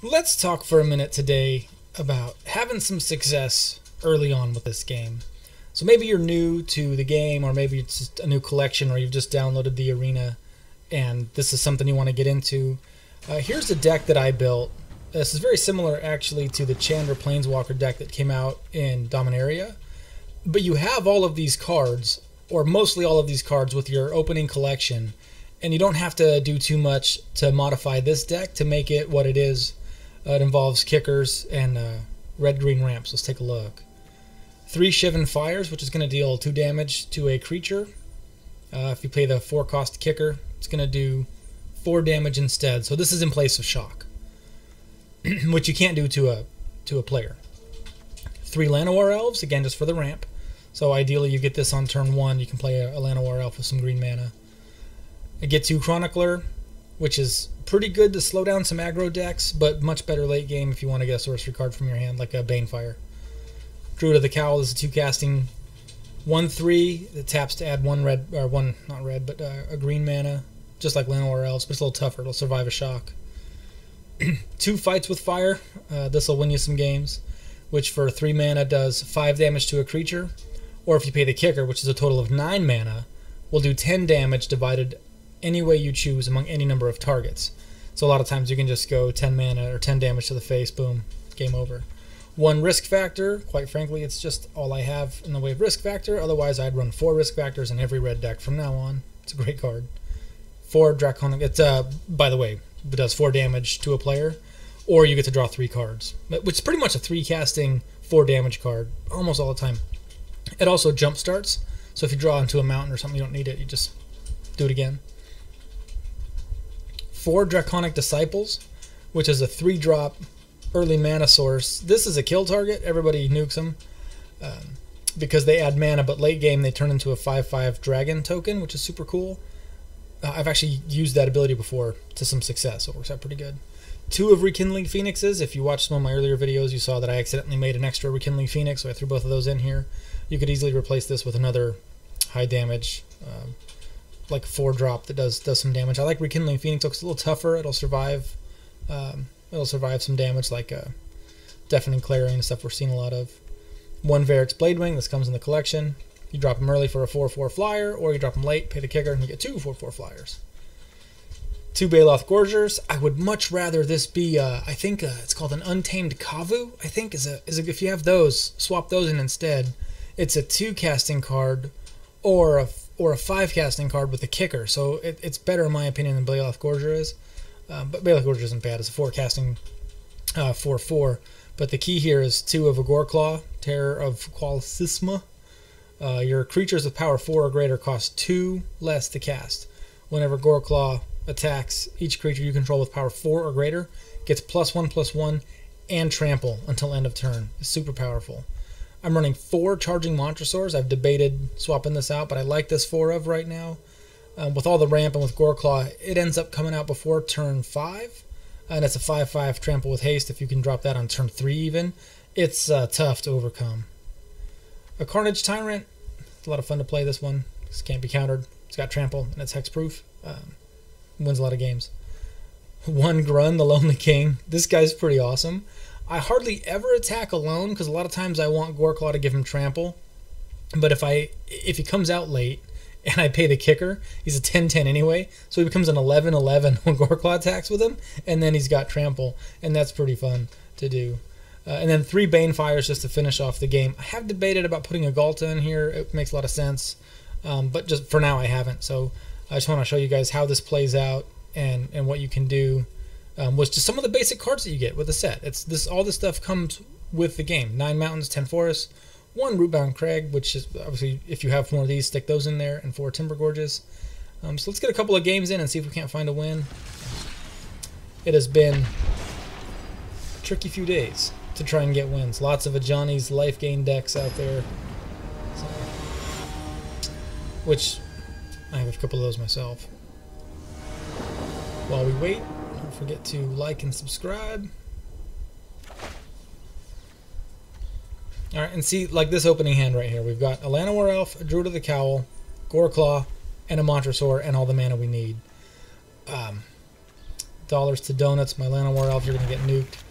Let's talk for a minute today about having some success early on with this game. So maybe you're new to the game, or maybe it's just a new collection, or you've just downloaded the arena and this is something you want to get into. Here's the deck that I built. This is very similar actually to the Chandra Planeswalker deck that came out in Dominaria. But you have all of these cards, or mostly all of these cards, with your opening collection, and you don't have to do too much to modify this deck to make it what it is. It involves kickers and red-green ramps. Let's take a look. 3 Shivan Fires, which is going to deal 2 damage to a creature. If you play the 4-cost kicker, it's going to do 4 damage instead. So this is in place of shock, which you can't do to a player. 3 Llanowar Elves, again just for the ramp. So ideally you get this on turn 1. You can play a Llanowar Elf with some green mana. A Ghitu Chronicler, which is pretty good to slow down some aggro decks, but much better late game if you want to get a sorcery card from your hand, like a Banefire. Druid of the Cowl is a 2-casting 1/3 that taps to add one red, or one, not red, but a green mana, just like Llanowar Elves, but it's a little tougher. It'll survive a shock. 2 Fights with Fire. This will win you some games, which for 3 mana does 5 damage to a creature, or if you pay the kicker, which is a total of 9 mana, will do 10 damage divided any way you choose among any number of targets. So a lot of times you can just go 10 mana or 10 damage to the face, boom, game over. 1 risk factor. Quite frankly, it's just all I have in the way of risk factor. Otherwise, I'd run 4 risk factors in every red deck from now on. It's a great card. 4 Draconic. It's by the way, it does 4 damage to a player, or you get to draw 3 cards, which is pretty much a 3-casting 4 damage card almost all the time. It also jump starts, so if you draw into a mountain or something, you don't need it. You just do it again. 4 Draconic Disciples, which is a 3-drop early mana source. This is a kill target. Everybody nukes them because they add mana, but late game they turn into a 5/5 dragon token, which is super cool. I've actually used that ability before to some success, so it works out pretty good. 2 of Rekindling Phoenixes. If you watched some of my earlier videos, you saw that I accidentally made an extra Rekindling Phoenix, so I threw both of those in here. You could easily replace this with another high damage, like a 4-drop that does some damage. I like Rekindling Phoenix. Looks a little tougher. It'll survive. It'll survive some damage, like Deafening Clarion and stuff we're seeing a lot of. 1 Verix Bladewing. This comes in the collection. You drop them early for a 4/4 flyer, or you drop them late, pay the kicker, and you get 2 4/4 flyers. 2 Baloth Gorgers. I would much rather this be, I think it's called an Untamed Kavu, I think, is a if you have those, swap those in instead. It's a 2-casting card, or a 5-casting card with a kicker, so it's better in my opinion than Baloth Gorger is. But Baloth Gorger isn't bad. It's a 4-casting 4/4. But the key here is 2 of a Goreclaw, Terror of Cowl Sisma. Your creatures with power 4 or greater cost 2 less to cast. Whenever Goreclaw attacks, each creature you control with power 4 or greater gets +1/+1 and trample until end of turn. It's super powerful. I'm running 4 Charging Monstrosaurs. I've debated swapping this out, but I like this 4 of right now. With all the ramp and with Goreclaw, it ends up coming out before turn 5. And it's a 5/5 trample with haste. If you can drop that on turn 3 even, it's tough to overcome. A Carnage Tyrant. It's a lot of fun to play this one. This can't be countered. It's got trample and it's hexproof. Wins a lot of games. 1 Grunn, the Lonely King. This guy's pretty awesome. I hardly ever attack alone because a lot of times I want Goreclaw to give him trample. But if he comes out late and I pay the kicker, he's a 10/10 anyway, so he becomes an 11/11 when Goreclaw attacks with him, and then he's got trample, and that's pretty fun to do. And then 3 Banefires just to finish off the game. I have debated about putting a Galta in here. It makes a lot of sense, but just for now I haven't. So I just want to show you guys how this plays out and what you can do. Was just some of the basic cards that you get with the set. All this stuff comes with the game. 9 mountains, 10 forests, 1 Rootbound Crag, which is obviously if you have one of these, stick those in there, and 4 Timber Gorges. So let's get a couple of games in and see if we can't find a win. It has been a tricky few days to try and get wins. Lots of Ajani's life gain decks out there, which I have a couple of those myself. While we wait, don't forget to like and subscribe. Alright, and see, like this opening hand right here, we've got a Llanowar Elf, a Druid of the Cowl, Goreclaw, and a Monstrosaur, and all the mana we need. dollars to donuts. My Llanowar Elves are going to get nuked.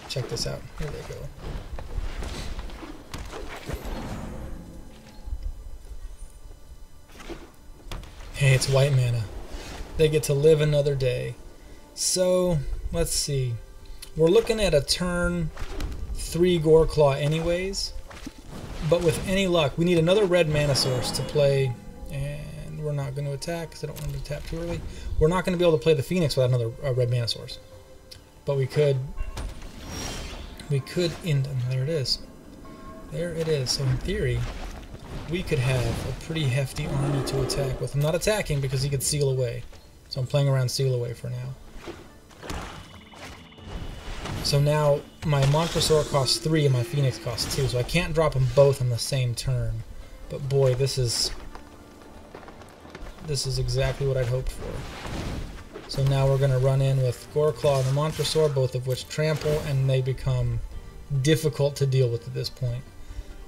Check this out. Here they go. Hey, it's white mana. They get to live another day. So, let's see. We're looking at a turn 3 Goreclaw anyways. But with any luck, we need another red mana source to play. And we're not going to attack because I don't want to tap too early. We're not going to be able to play the Phoenix without another red mana source. But we could end. There it is. There it is. So in theory, we could have a pretty hefty army to attack with. I'm not attacking because he could seal away. So I'm playing around seal away for now. So now my Monstrosaur costs 3 and my Phoenix costs 2. So I can't drop them both on the same turn. But boy, this is exactly what I'd hoped for. So now we're going to run in with Goreclaw and the Monstrosaur, both of which trample, and they become difficult to deal with at this point.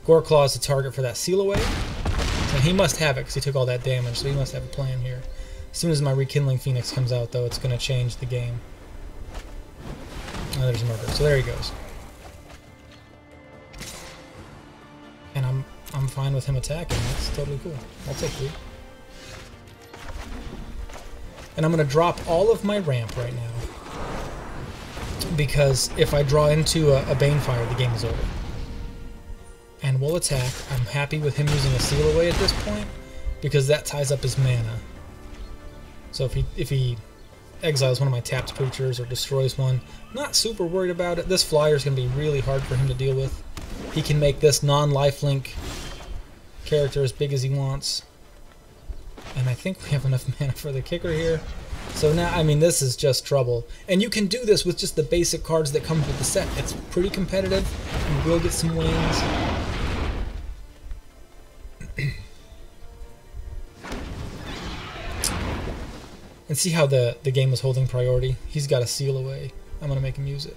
Goreclaw is the target for that seal away. So he must have it because he took all that damage, so he must have a plan here. As soon as my Rekindling Phoenix comes out, though, it's going to change the game. Oh, there's a murder. So there he goes. And I'm fine with him attacking. That's totally cool. I'll take 3. And I'm going to drop all of my ramp right now. Because if I draw into a Banefire, the game is over. And we'll attack. I'm happy with him using a seal away at this point, because that ties up his mana. So if he exiles one of my tapped creatures or destroys one, not super worried about it. This flyer is going to be really hard for him to deal with. He can make this non-lifelink character as big as he wants. And I think we have enough mana for the kicker here. So now, I mean, this is just trouble. And you can do this with just the basic cards that come with the set. It's pretty competitive. You will get some wins. And see how the game was holding priority? He's got a seal away. I'm going to make him use it.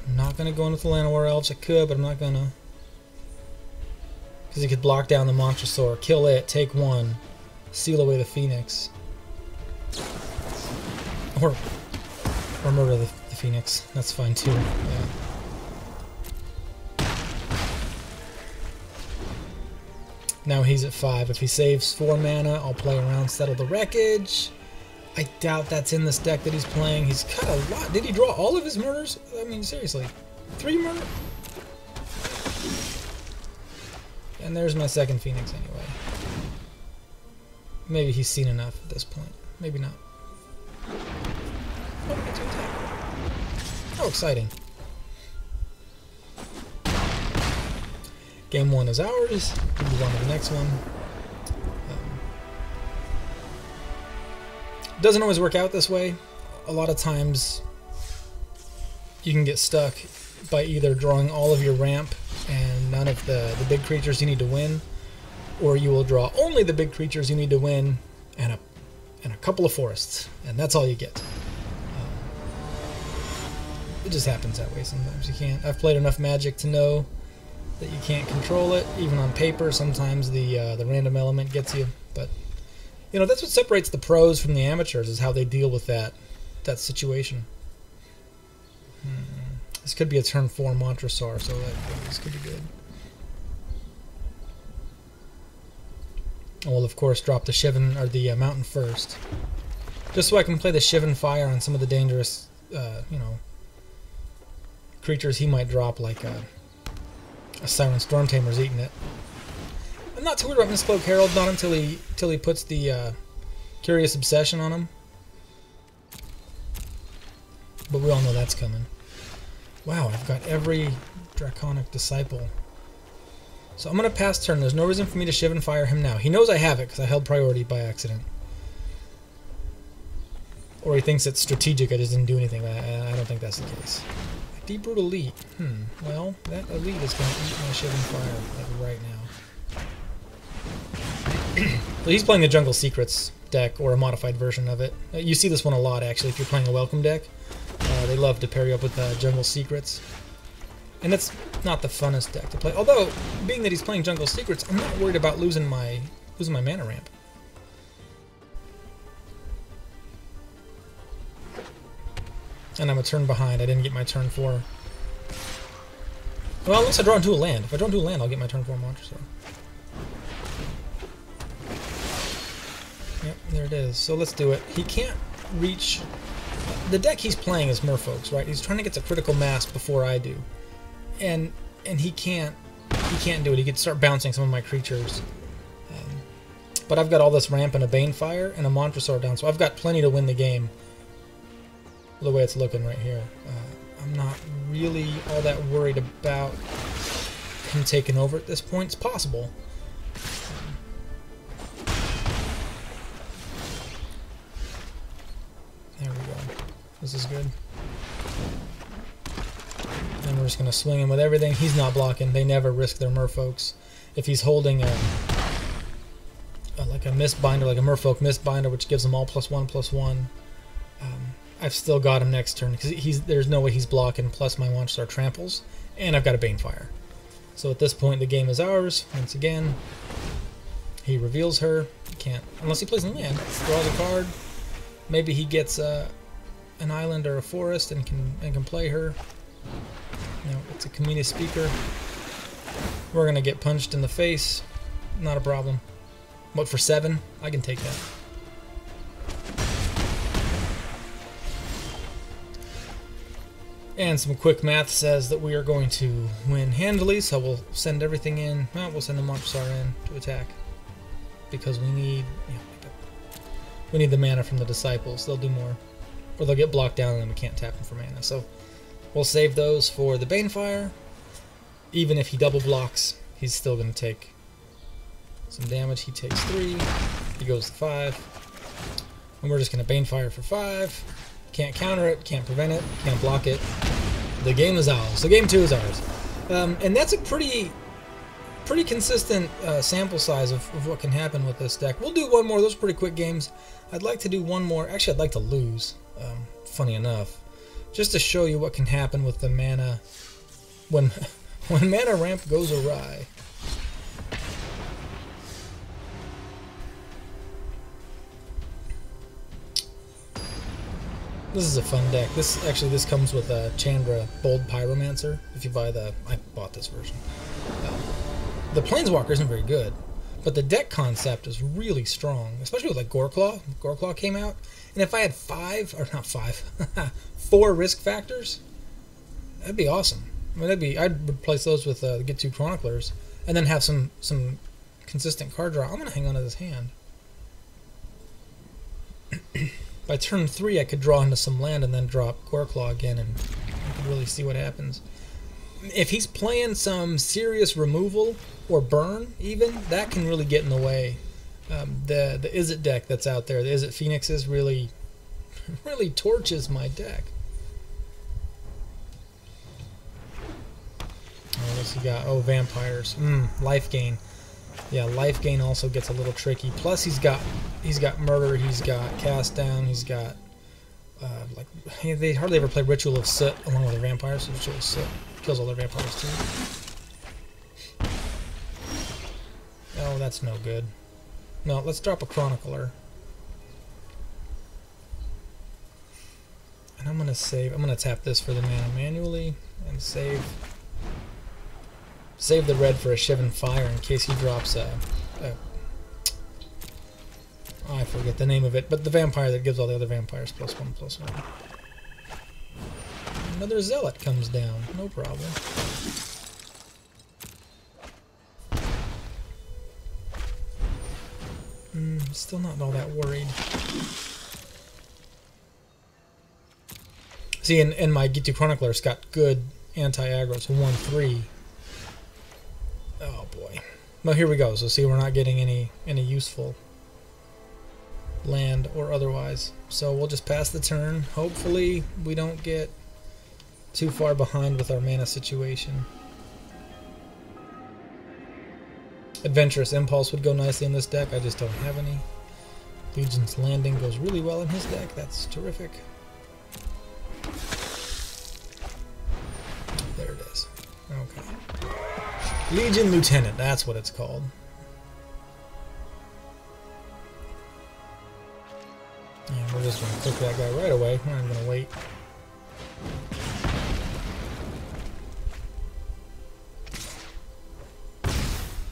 I'm not going to go in with the Llanowar Elves. I could, but I'm not going to. Because he could block down the Monstrosaur, kill it, take 1, seal away the Phoenix. Or murder the Phoenix. That's fine too. Yeah. Now he's at 5. If he saves 4 mana, I'll play around, settle the wreckage. I doubt that's in this deck that he's playing. He's got a lot. Did he draw all of his murders? I mean, seriously. 3 murder? And there's my second Phoenix anyway. Maybe he's seen enough at this point. Maybe not. Oh, I get to attack. How exciting. Game 1 is ours. We'll move on to the next one. Doesn't always work out this way. A lot of times you can get stuck by either drawing all of your ramp and none of the big creatures you need to win, or you will draw only the big creatures you need to win and a couple of forests, and that's all you get. It just happens that way sometimes. You can't. I've played enough Magic to know that you can't control it. Even on paper, sometimes the random element gets you. But you know, that's what separates the pros from the amateurs, is how they deal with that situation. This could be a turn 4 Monstrosaur, so this could be good. I will of course drop the Shivan or the Mountain first, just so I can play the Shivan Fire on some of the dangerous, you know, creatures he might drop, like a Siren Storm Tamer's eating it. I'm not too worried about Mistcloak Herald, not until he puts the Curious Obsession on him. But we all know that's coming. Wow, I've got every Draconic Disciple. So I'm going to pass turn. There's no reason for me to Shivan Fire him now. He knows I have it because I held priority by accident. Or he thinks it's strategic, I just didn't do anything. I don't think that's the case. Deep Root Elite. Well, that Elite is going to eat my Shivan Fire like right now. So he's playing the Jungle Secrets deck, or a modified version of it. You see this one a lot, actually, if you're playing a Welcome deck. They love to pair you up with Jungle Secrets. And it's not the funnest deck to play. Although, being that he's playing Jungle Secrets, I'm not worried about losing my mana ramp. And I'm a turn behind. I didn't get my turn 4. Well, unless I draw into a land. If I draw into a land, I'll get my turn 4 Monstrosaur. Yep, there it is. So let's do it. He can't reach... The deck he's playing is Merfolks, right? He's trying to get to critical mass before I do. And he can't do it. He could start bouncing some of my creatures. But I've got all this ramp and a Banefire and a Monstrosaur down, so I've got plenty to win the game. The way it's looking right here. I'm not really all that worried about him taking over at this point. It's possible. There we go. This is good. And we're just going to swing him with everything. He's not blocking. They never risk their Merfolks. If he's holding like a Mistbinder, like a Merfolk Mistbinder, which gives them all +1/+1, I've still got him next turn because there's no way he's blocking. Plus my Monstrosaur tramples, and I've got a Banefire. So at this point, the game is ours. Once again, he reveals her. He can't unless he plays a land. Draws a card. Maybe he gets an island or a forest and can play her. You know, it's a Kamina Speaker. We're gonna get punched in the face. Not a problem. But for 7, I can take that. And some quick math says that we are going to win handily, so we'll send everything in. Well, we'll send the Monstrosaur in to attack because we need, we need the mana from the Disciples. They'll do more, or they'll get blocked down, and then we can't tap them for mana. So we'll save those for the Banefire. Even if he double blocks, he's still going to take some damage. He takes 3. He goes to 5, and we're just going to Banefire for 5. Can't counter it, can't prevent it, can't block it. The game is ours. So game 2 is ours. And that's a pretty consistent sample size of what can happen with this deck. We'll do one more. Those are pretty quick games. I'd like to do one more. Actually, I'd like to lose, funny enough, just to show you what can happen with the mana when mana ramp goes awry. This is a fun deck. This comes with a Chandra Bold Pyromancer. If you buy I bought this version. The Planeswalker isn't very good, but the deck concept is really strong, especially with like Goreclaw. Goreclaw came out, and if I had 4 risk factors, that'd be awesome. I mean, I'd replace those with the Ghitu Chroniclers, and then have some consistent card draw. I'm gonna hang on to this hand. By turn 3, I could draw into some land and then drop Goreclaw again, and I could really see what happens. If he's playing some serious removal or burn, even, that can really get in the way. The Izzet deck that's out there, the Izzet Phoenixes, really torches my deck. Oh, what's he got? Oh, vampires. Life gain. Yeah, life gain also gets a little tricky. Plus, he's got murder. He's got cast down. He's got they hardly ever play Ritual of Soot along with their vampires. So Ritual of Soot kills all their vampires too. Oh, that's no good. No, let's drop a Chronicler. And I'm gonna save. I'm gonna tap this for the mana manually and save the red for a Shivan Fire in case he drops oh, I forget the name of it, but the vampire that gives all the other vampires +1/+1. Another Zealot comes down, no problem. Still not all that worried. See, and my Ghitu Chronicler's got good anti-aggro, so 1/3. Oh boy. Well, here we go. So see, we're not getting any useful land or otherwise. So we'll just pass the turn. Hopefully we don't get too far behind with our mana situation. Adventurous Impulse would go nicely in this deck. I just don't have any. Legion's Landing goes really well in his deck. That's terrific. There it is. Okay. Legion Lieutenant, that's what it's called. And we're just going to click that guy right away. We're not even going to wait.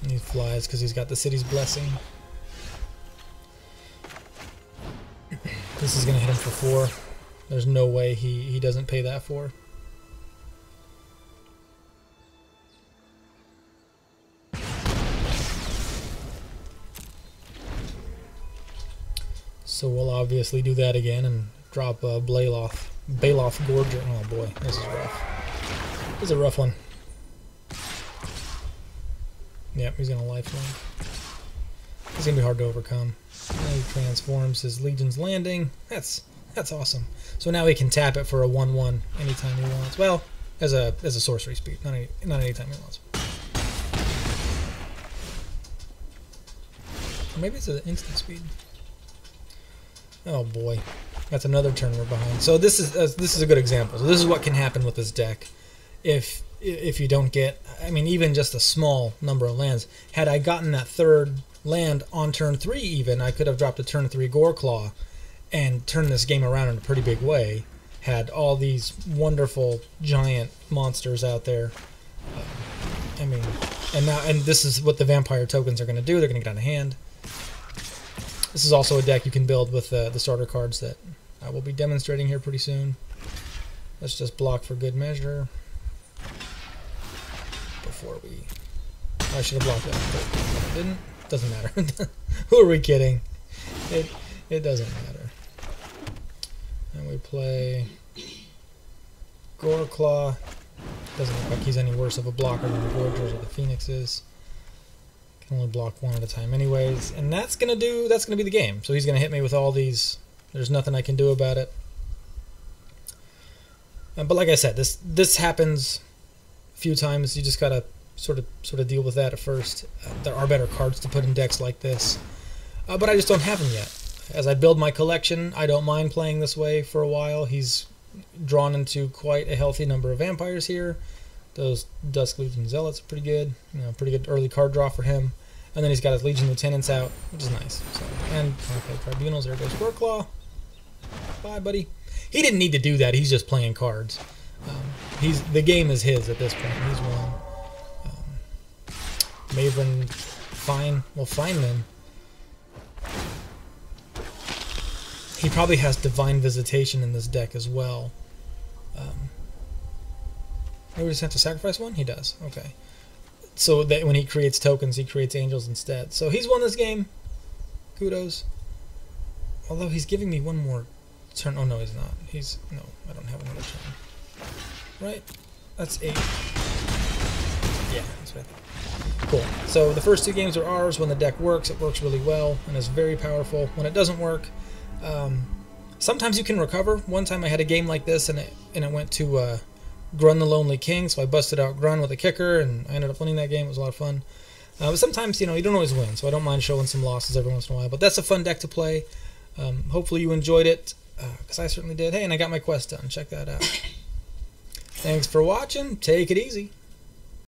And he flies because he's got the city's blessing. This is going to hit him for 4. There's no way he doesn't pay that 4. So we'll obviously do that again and drop Baloth Gorger. Oh boy, this is rough. This is a rough one. Yep, he's gonna lifelink. It's gonna be hard to overcome. And he transforms his Legion's Landing. That's awesome. So now he can tap it for a 1/1 anytime he wants. Well, as a sorcery speed, not anytime he wants. Or maybe it's an instant speed. Oh boy, that's another turn we're behind. So this is a good example. So this is what can happen with this deck if you don't get, I mean, even just a small number of lands. Had I gotten that 3rd land on turn 3 even, I could have dropped a turn 3 Goreclaw and turned this game around in a pretty big way. Had all these wonderful giant monsters out there. I mean, and this is what the vampire tokens are going to do. They're going to get out of hand. This is also a deck you can build with the starter cards that I will be demonstrating here pretty soon. Let's just block for good measure. Before we... I should have blocked that, but I didn't. Doesn't matter. Who are we kidding? It doesn't matter. And we play Goreclaw. Doesn't look like he's any worse of a blocker than the Gorgers or the Phoenix is. Can only block 1 at a time anyways, and that's gonna be the game. So he's gonna hit me with all these. There's nothing I can do about it. But like I said, this happens a few times. You just gotta sort of deal with that at first. There are better cards to put in decks like this, but I just don't have them yet. As I build my collection, I don't mind playing this way for a while. He's drawn into quite a healthy number of vampires here. Those Dusk Legion Zealots are pretty good. You know, pretty good early card draw for him. And then he's got his Legion Lieutenants out, which is nice. So, and Tribunals, there goes Goreclaw. Bye, buddy. He didn't need to do that. He's just playing cards. The game is his at this point. He's won. Maven, fine. Well, fine then. He probably has Divine Visitation in this deck as well. Maybe we just have to sacrifice 1? He does. Okay. So that when he creates tokens, he creates angels instead. So he's won this game. Kudos. Although he's giving me 1 more turn. Oh, no, he's not. No, I don't have another turn. Right? That's 8. Yeah, that's right. Cool. So the first 2 games are ours. When the deck works, it works really well and is very powerful. When it doesn't work, sometimes you can recover. One time I had a game like this, and it went to Grunn the Lonely King, so I busted out Grunn with a kicker, and I ended up winning that game. It was a lot of fun. But sometimes, you don't always win, so I don't mind showing some losses every once in a while. But that's a fun deck to play. Hopefully you enjoyed it, because I certainly did. Hey, and I got my quest done. Check that out. Thanks for watching. Take it easy.